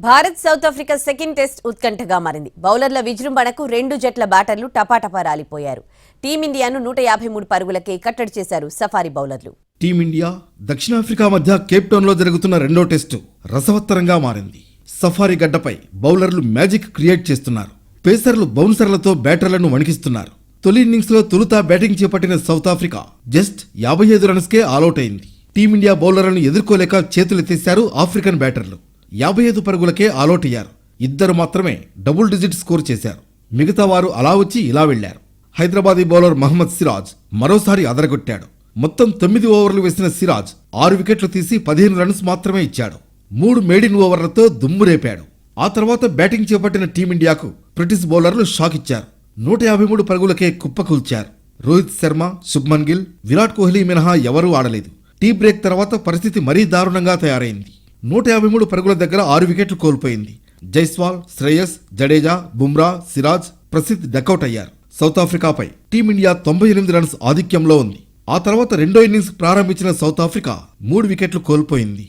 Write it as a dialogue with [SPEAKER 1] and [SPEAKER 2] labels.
[SPEAKER 1] Bharat South Africa second test ఉత్కంఠగా మారింది. బౌలర్ల విజృంభణకు రెండు జట్ల బ్యాటర్లు టపాటపా రాలిపోయారు. టీమిండియాను 153 పరుగులకే కట్టడి చేశారు సఫారీ బౌలర్లు.
[SPEAKER 2] టీమిండియా దక్షిణాఫ్రికా మధ్య కేప్టౌన్లో జరుగుతున్న రెండో టెస్టు రసవత్తరంగా మారింది. సఫారీ గడ్డపై బౌలర్లు మ్యాజిక్ క్రియేట్ చేస్తున్నారు. పేసర్లు బౌన్సర్లతో బ్యాటర్లను వణికిస్తున్నారు. తొలి ఇన్నింగ్స్లో తొలుత బ్యాటింగ్ చేపట్టిన సౌత్ ఆఫ్రికా జస్ట్ 55 రన్స్కే ఆలౌట్ అయింది. టీమిండియా బౌలర్లను ఎదుర్కోలేక చేతులెత్తేశారు ఆఫ్రికన్ బ్యాటర్లు. 55 పరుగులకే ఆలౌట్ అయ్యారు. ఇద్దరు మాత్రమే డబుల్ డిజిట్ స్కోర్ చేశారు. మిగతా వారు అలా వచ్చి ఇలా వెళ్లారు. హైదరాబాదీ బౌలర్ మహమ్మద్ సిరాజ్ మరోసారి అదరగొట్టాడు. మొత్తం 9 ఓవర్లు వేసిన సిరాజ్ 6 వికెట్లు తీసి 15 రన్స్ మాత్రమే ఇచ్చాడు. 3 మేడిన్ ఓవర్లతో దుమ్ము రేపాడు. ఆ తర్వాత బ్యాటింగ్ చేపట్టిన టీమిండియాకు బ్రిటిష్ బౌలర్లు షాక్ ఇచ్చారు. 153 పరుగులకే కుప్పకూల్చారు. రోహిత్ శర్మ, శుభ్మన్ గిల్, విరాట్ కోహ్లీ మినహా ఎవరూ ఆడలేదు. టీ బ్రేక్ తర్వాత పరిస్థితి మరీ దారుణంగా తయారైంది. 153 పరుగుల దగ్గర 6 వికెట్లు కోల్పోయింది. జైస్వాల్, శ్రేయస్, జడేజా, బుమ్రా, సిరాజ్, ప్రసిద్ధ్ డకౌట్ అయ్యారు. సౌత్ ఆఫ్రికాపై టీమిండియా 98 రన్స్ ఆధిక్యంలో ఉంది. ఆ తర్వాత రెండో ఇన్నింగ్స్ ప్రారంభించిన సౌత్ ఆఫ్రికా 3 వికెట్లు కోల్పోయింది.